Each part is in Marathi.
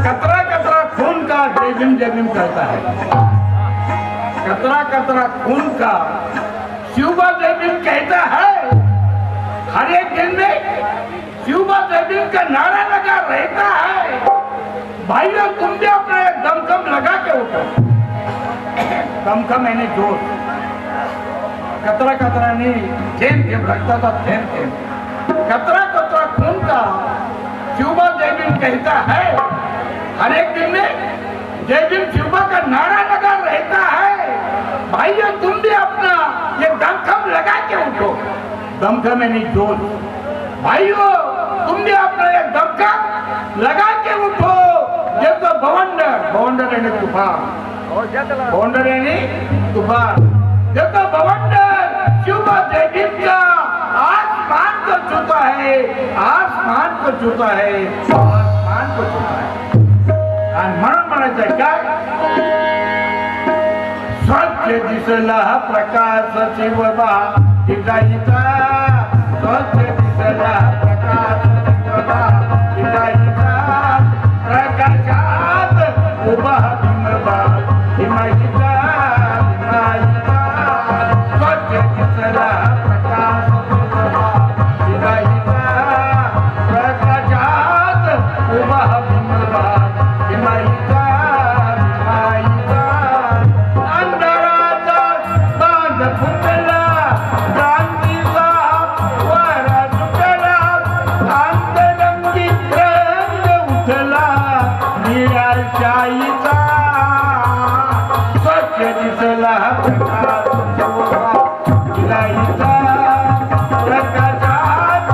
कतरा कतरा खून का जय भीम कहता है। कतरा कतरा खून का शिवबा जय भीम कहता है। हर एक दिन में शिवबा जय भीम का नारा लगा रहता है। भाइयों तुम भी अपना एक दमखम लगा के उठो। दमखम यानी जोश। कतरा कतरा नहीं थेम थेम रखता था, थेम थेम। कतरा कतरा खून का शिवबा जय भीम कहता है। हर एक दिन में जय भीम शिवबा का नारा लगा रहता है। भाइयों तुम भी अपना ये दमखम लगा के उठो। दमखम यानी जोश। भाइयों तुम भी अपना ये दमखम लगा के उठो। ये तो बवंडर यानी तूफान, बवंडर यानी तूफान। ये तो बवंडर शिवबा जय भीम का आसमान को छूता है, आसमान को छूता है, आसमान को छूता है। आणि म्हणून म्हणायचं काय, स्वच्छ दिसला प्रकाश शिवबा जिजाईचा, स्वच्छ दिसला प्रकाश शिवबा जिजाईचा, प्रकाशात उभा भीमबा हिमाईचा, हिमाईचा, स्वच्छ दिसला प्रकाश शिवबा जिजाईचा, प्रकाशात उभा भीमबा हिमाईचा, हिमाईचा, अंधाराचा बांध फुटला, क्रांतीचा वारा सुटला, अंतरंगी रंग उठला, निराशाईचा, स्वच्छ दिसला प्रकाश शिवबा जिजाईचा, प्रकाशात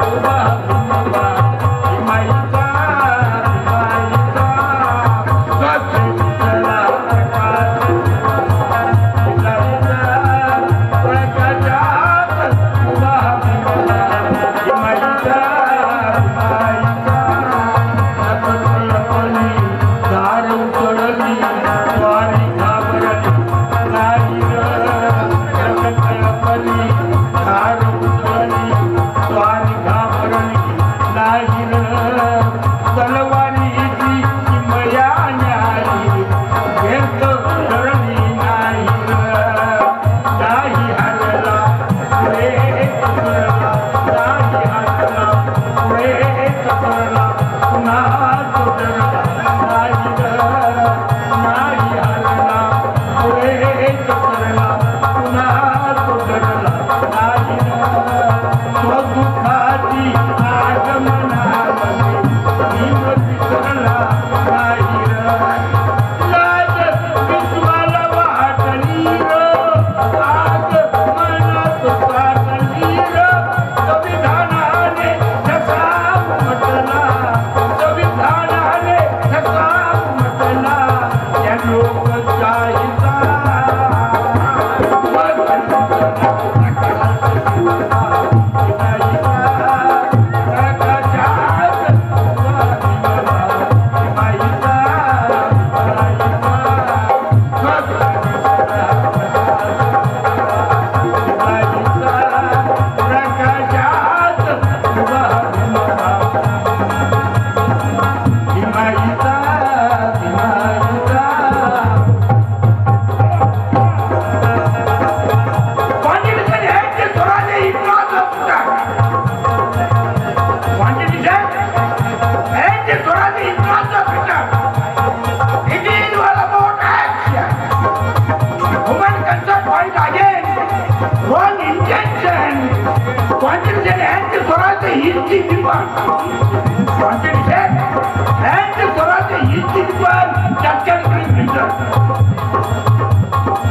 उभा भीमबा हिमाईचा, हिमाईचा, स्वच्छ दिसला प्रकाश शिवबा जिजाईचा, प्रकाशात उभा भीमबा हिमाईचा, हिमाईचा, नकळपणी दार उतरली, स्वारी घाबरली नाही ग, नकळपणी दार उतरली, स्वारी घाबरली नाही ग, तलवारीची किमया न्यारी व्यर्थ धरली नाही ग, नाही हरला पुढे चतुरला, नाही हरला पुढे चतुरला, पुन्हा चतुरला नाही ग, नाही हरला पुढे चतुरला, पुन्हा चतुरला नाही ग, स्वदुःखाची आगमनामध्ये भीम विसरला नाही ग, लाज विश्वाला वाटली ग, आग मनात साठली ग, संविधानाने ठसा उमटला, संविधानाने ठसा उमटला, या लोकशाहीचा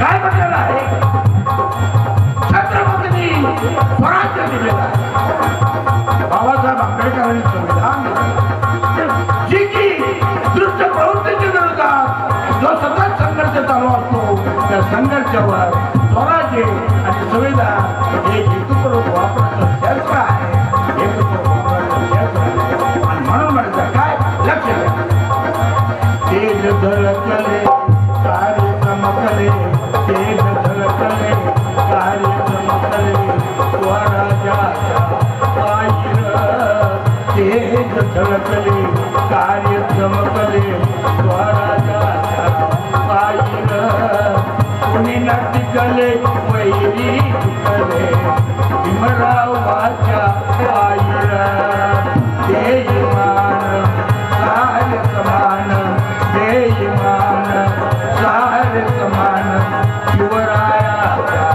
काय म्हटलेलं आहे, छत्रपतींनी स्वराज्य दिलेलं आहे, बाबासाहेब आंबेडकरांनी संविधान दिलं, जी की दुष्ट प्रवृत्तीच्या विरोधात जो सतत संघर्ष चालू असतो, त्या संघर्षावर स्वराज्य आणि संविधान हे हेतुपूर्वक वापरण्याचं क्षेत्र आहे, हेतुपूर्वक वापरण्याचं क्षेत्र आहे. आणि म्हणून म्हणायचं काय, लक्ष द्या, तेज धडकले कार्य चमकले, तेज धडकले कार्य चमकले, स्वराज्याच्या पायीर तेज वेद झळकले कार्य चमकले स्वराजाच्या पायीर कुणी न टिकले वैरी टिकले भीमरावाच्या पायीर देयमान सार समान देयमान सार समान शिवरायाच्या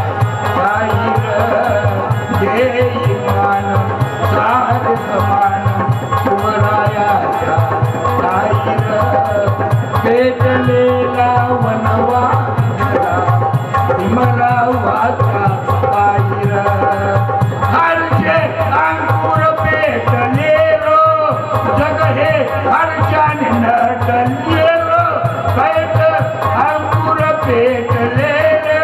पायीर देयमान सार समान शिवरायाच्या पायीर पेटलेला वनवा भीमरावाच्या पायीर हर्षे अंकुर पेटलेलो जग हे हर्षाने नटलेलो पैठ अंकुर पेटलेलो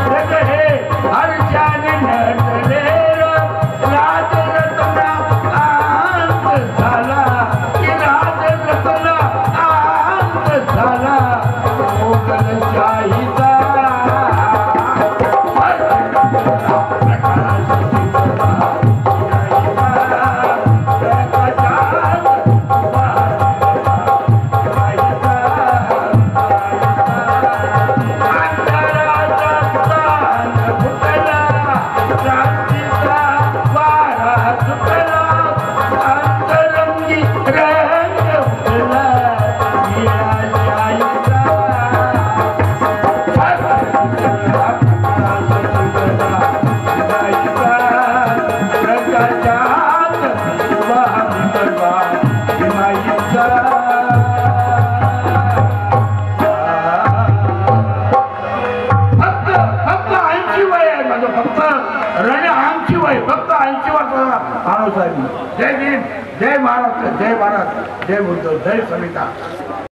जग हे हर्षाने नटलेलो राजरत्ना अंत झाला की राजरत्ना अंत झाला मोगलशाहीचा जय भीम जय महाराष्ट्र जय भारत जय बुद्ध जय सविता।